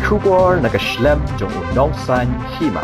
Schubor nakaschlem jong unongsan hima.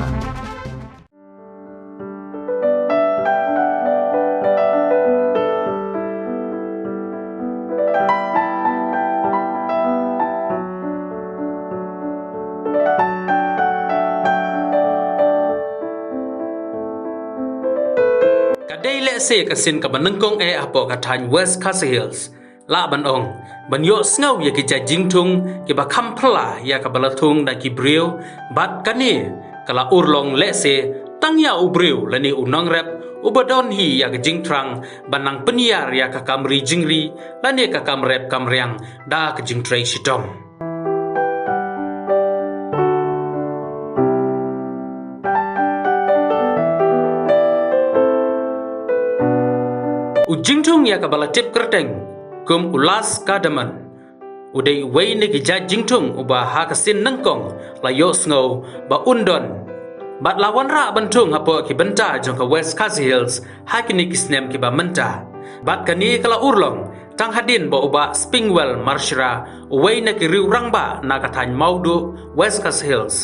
Kadai le se kasin ka banengkong apo kathan West Castle Hills la ban ong ban yo sngaw ya ki ja jingtung ki ba khampla ya ka balathung da ki brio bat kani kala urlong le se tang ya ubreu lani unang rep ubadon hi ya ka jingtrang banang peniar ya ka kamri jingri lani ka kamrep kamriang da ka jingtrai shitong Ujingtung ya kabala tip kerteng kum ulas kadaman udai wei ne ki ja jingtung uba ha kasin nangkong la yo sngo ba undon bat lawan ra bantung hapo ki benta jong ka West Castle Hills ha kini kisnem ki ba menta bat kani kala urlong tang hadin ba uba Springwell Marshra wei ne ki riu rangba na kathan maudu West Castle Hills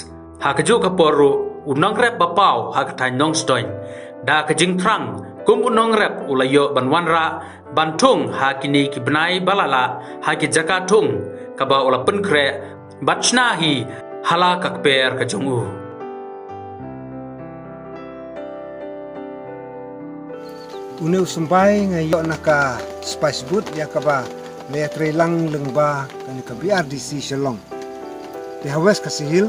ha ka ju ka poru unang rep ba pau ha kathan nongstoin da ka jingtrang kum unong rep ulayo banwanra bantung ha kini ki benai balala ha ki jakatung kaba ula penkre batchna hi hala kakper ka jongu Uneu sumbai ngayo naka spice boot ya kaba le trelang lengba kani ka BRDC Shalong di West Castle Hill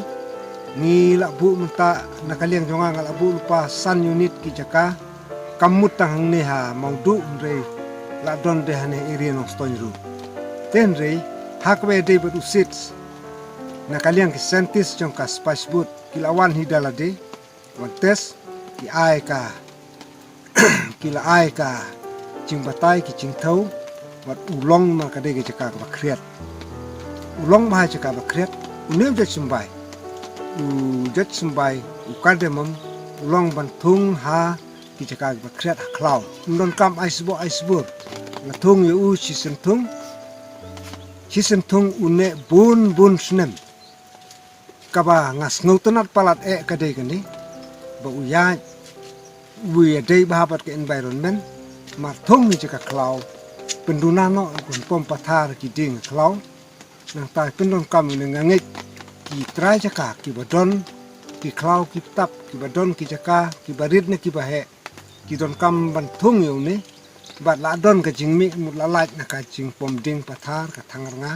ni labu menta nakaliang jonga ngalabu lupa san unit ki jaka kamut tang neha maudu re la don de hane area no stonru ten re hakwe de bedu sits nakaliang ki sentis jong ka spice boot kilawan hidala de wantes ki ai ka kila ai ka jing batai ki jing thau wat ulong ma ka de ki jaka ba kriat ulong ma jaka ba kriat unem je sumbai jet sumbai ukademam ulong bantung ha ki jaka ba kriat klau non kam aisbur na thung yu season thung une bun snem kaba ngas ngautanat palat kadai kani ba uya we day bahabat ke environment mar thung ni jaka klau penduna no kun pom pathar ki ding klau nang tai pendon kam ni ngangit ki trai jaka ki badon ki klau ki tap ki badon ki jaka ki barit ne ki bahe ki don kam ban thung yu ni bat la don ka jingmi mut la lait na ka jing pom ding pathar ka thangarnga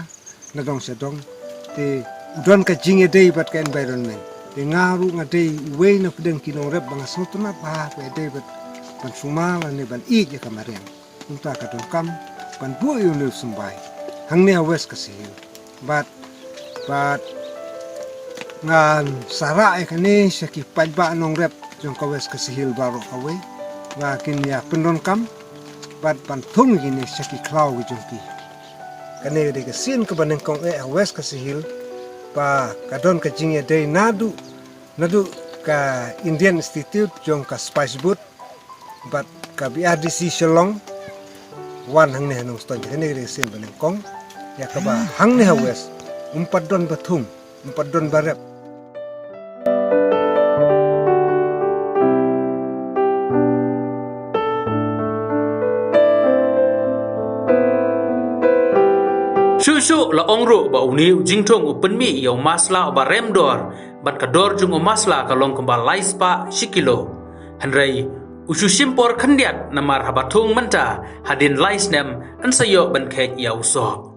na dong se dong te don ka jing e day bat ka environment te ngaru ngadei we na pedeng kinong rep bang sotna pa pe day bat ban suma la ne ban i je kamarian unta ka don kam ban bu yu ne sumbai hang ne West Castle Hill bat ngan sara e kane saki pajba nong rep jong ka West Castle Hill baro kawe nga kin ya pendon kam bat ban thung gini saki klau gi jongki kane de ka sin ka baneng kong West Castle Hill pa kadon ka jingya day nadu ka Indian Institute jong ka spice boot bat ka BRDC Shalong wan hang ne nong ston kane de sin baneng kong ya ka ba hang ne West umpat don bathung umpat don barep Shushu la ongru ba uniu jingtong upenmi yau masla ba remdor bat kador jung masla kalong kembal laispa shikilo hanrei usu simpor khandiat namar habatung menta hadin laisnem kan sayo ban khek yau so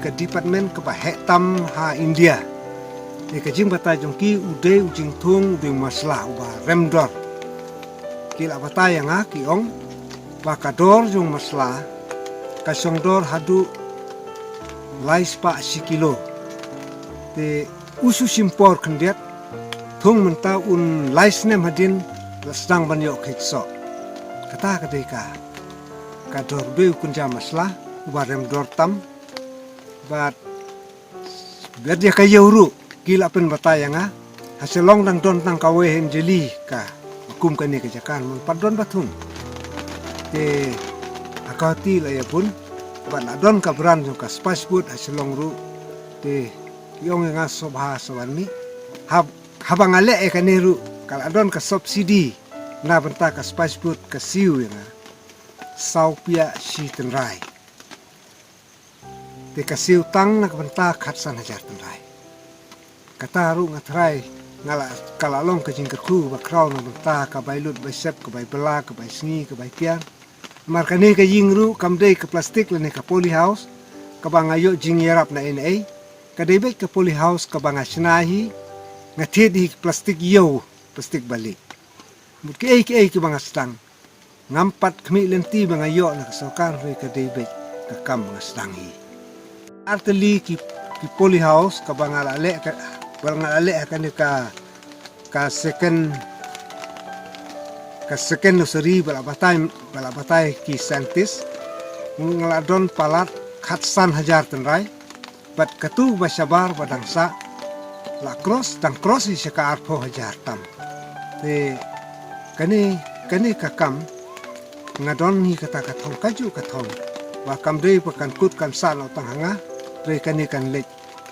ka department ka ba hetam ha India de ka jing bata jongki ude ujing thung de masla ba remdor kila bata yang ki ong ba ka dor jong masla ka songdor hadu laispa sikilo de usu simpor khandiat thung menta un laisnem hadin lasdang banyo khekso kata ka dor be kunja masla ba remdor tam bat biar dia kaya uru gila pen batayanga hasilong dang don tang kawe jeli ka makum kani kejakan mun padon batung te akati la ya pun ban adon ka bran ka spice food hasilong ru te yong nga sobha sawani habang ale kani ru kal adon ka subsidi na benta ka spice food ka siu nga sau pia si tenrai te ka siu tang na benta khatsan hajar tenrai kata ru ngatrai ngala kalalong ka jingkerku ba kraw na benta ka bailut bai sep ka bai bela ka bai sngi ka bai pian mar kani ka jingru kamdei ka plastik lene ka poly house ka bangayo jing yarap na NA ka debet ka poly house ka banga sinahi ngathi di plastik yo plastik balik mut ke ki banga stang ngampat kami lenti bangayo na kasokan re ka debet ka kam banga stang hi arteli ki poly house ka banga le ka banga le ka second nursery balabatai ki scientist ngaladon palat khatsan hajar tenrai bat katu basabar badangsa la cross tang cross si ka arpo hajar tam te kani kakam ngadon ni kata kathong kaju kathong wa kamdei pakan kut kan sa no tang hanga re kani kan lek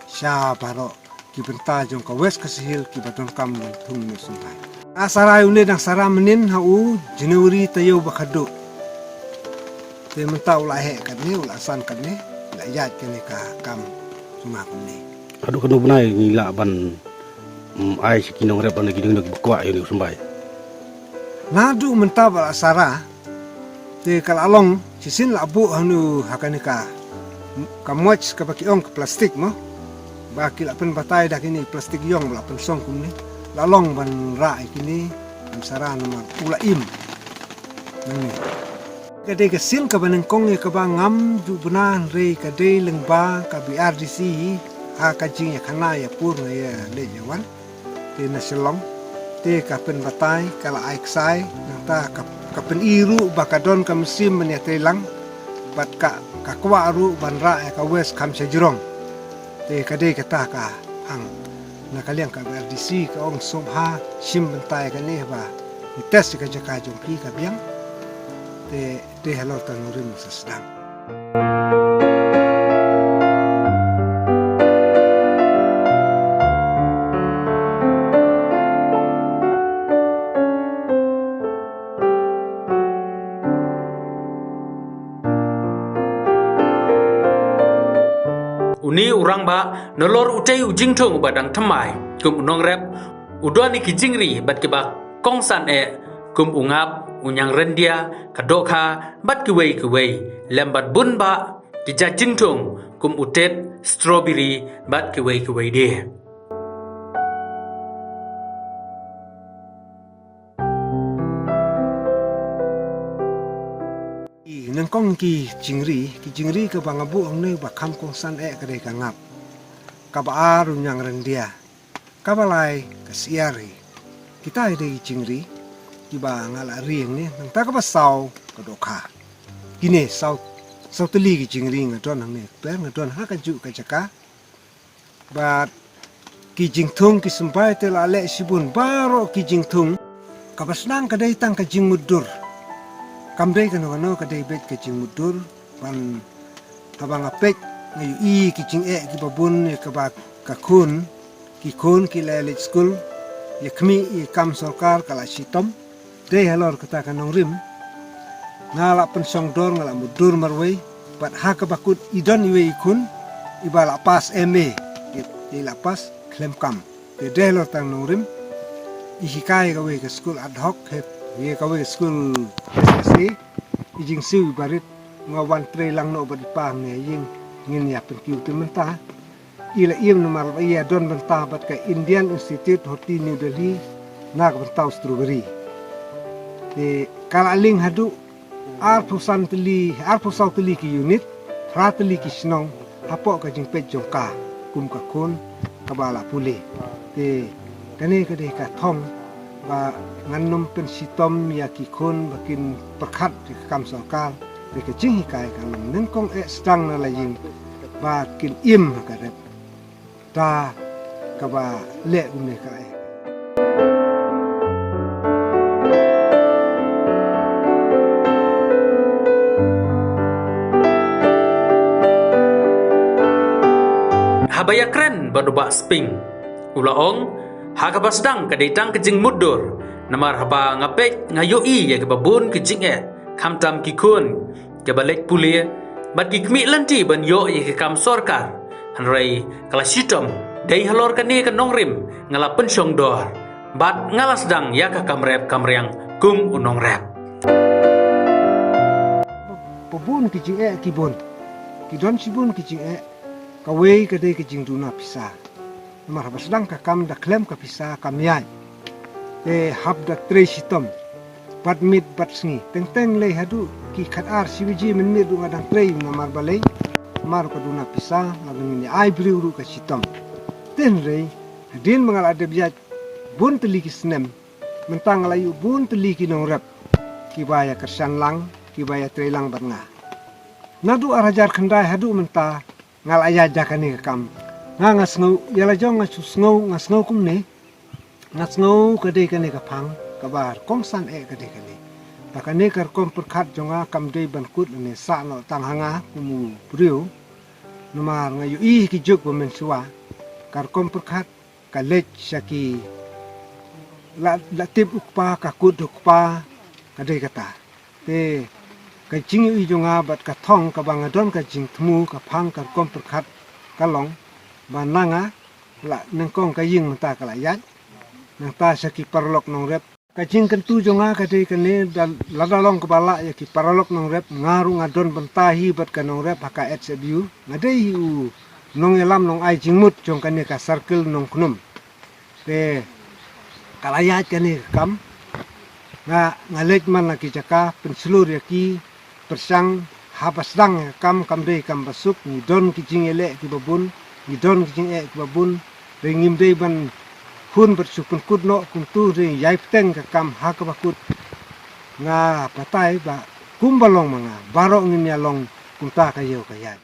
sha baro ki benta jong ka west kasihil ki badon kam thung ni sunai asara une dang sara menin hau Januari tayo bakado te menta ula he kan ni ula san kan ni la yat kan ni ka kam sunga kan ni adu kanu benai ngila ban ai sikinong rep ban giding nak bakwa yo sumbai nadu menta bala sara te kalalong sisin labu hanu hakani ka moch ka pakiong ka plastik mo baki la pen batai dak ini plastik yong la pen song kum ni lalong ban ra kini am sara nama ula im ni kade ka sin ka baneng kong ka ba ngam ju bunan re ka de leng ba ka BRDC ha ka jing ya khana ya pur ya le jawan te na selong te ka pen batai kala aik sai nata ka pen iru bakadon ka musim men ya telang bat ka kwa ru ban ra ka west kam sejrong te kade kata ka hang na kaliang ka BRDC ka ong sobha sim bentai ka ni ba ni test ka jaka jongki ka biang te hello tanurim sa sedang uni urang ba nolor utei ujing thong badang thamai kum unong rep udoni ki jingri bat ke ba kongsan kum ungap unyang rendia kadokha bat ki wei lembat bun ba ki ja jing thong kum utet strawberry bat ki wei de nang kong ki jingri ka bangabu ang ne ba kam kong san ka de ka ngap ka ba aru nyang rendia ka balai ka siari kita de jingri ki ba ngala rieng ni nang ta ka ba sau ka dokha kine sau teli ki jingri ngadon ang ne per ngadon ha ka ju ka jaka ba ki jingthung ki sampai te la le sibun baro ki jingthung ka basnang ka dai tang ka jingmudur kamdei kan wano kadai bet ke jing mudur pan habang apek ngayu i ki jing ki babun ka ba ka kun ki lele school ya kmi i kam sarkar kala sitom dei halor kata kanong rim ngala pensong dor ngala mudur marwei pat ha ka bakut idon iwe kun ibala pas MA i lapas klem kam dei halor tanong rim ihikai ka we ka school ad hoc ye ka we school SSC ijing siu barit ngawan tre lang no bad pam ne ying ngin ya pen kiu te menta ila im no mar ya don benta bat ka Indian Institute Hoti New Delhi nak benta strawberry te kala ling hadu ar pusau teli ki unit rateli ki snong hapo ka jing pet jongka kum ka kun ka bala pule te kane ka de ka thong ba ngannom pen sitom ya ki khon bakin perkhat di kam sarkar de ke jing hikai kan nen kong stang na layin ba kin im ka rep ta ka ba le ne ka habaya kren badubak sping. Ulaong hakabasdang kaditang kejing mudur. Namar haba ngapek ngayoi ya kebabun kejing kamtam kikun kebalek pulia bat kikmi lanti ban yo ya kam sorkar hanrai kala sitom dai halor kani ka nongrim ngala pensyong dor bat ngalasdang ya ka kamreang kum unong rep. Pabun kijing kibun. Kidon sibun kijing kawei kadai kijing duna pisah. Namar basdang ka kam da klem ka pisah kamyai. Hab da tre sitom. Bat mit bat sngi. Teng lei hadu ki khatar siwiji min mit du ngadang tre namar balai. Namar ka duna pisah ngagin ni ai briuru ka sitom. Ten rei hadin mangal ada biat bun teli ki snem. Mentang layu bun teli ki nong rep. Kibaya kersan lang, kibaya tre lang bat nga. Nadu arajar kendai hadu menta ngal ayah jakani kam ngasngau yala jong ngasngau kumne ngasngau kadai kane kapang kabar kongsan kadai kane takane kar kom perkat jonga kam dei bankut ne sa no tang hanga kumu brio numar ngayu ih ki jog bomen suwa kar kom perkat kalej syaki la tip ukpa kakut ukpa kadai kata te kajing yu jonga bat katong kabangadon kajing temu kapang kar kom perkat kalong bananga la nengkong kaying menta kalayat nangta saki parlok nong rep kajing kentu jonga kadai kane ladalong kebala ya ki parlok nong rep ngaru ngadon bentahi bat kanong rep haka et sebiu ngadai u nong elam nong ai jingmut jong kane ka circle nong kunum te kalayat kane kam ngalek man laki jaka penselur yaki persang habasdang kam dei kam basuk ni don kijing ele ki babun ni don kijing ki babun ringim dei ban hun bersupun kudno kuntu ring yai teng ka kam ha ka bakut nga patai ba kumbalong manga barok nginya long kunta ka yau ka yai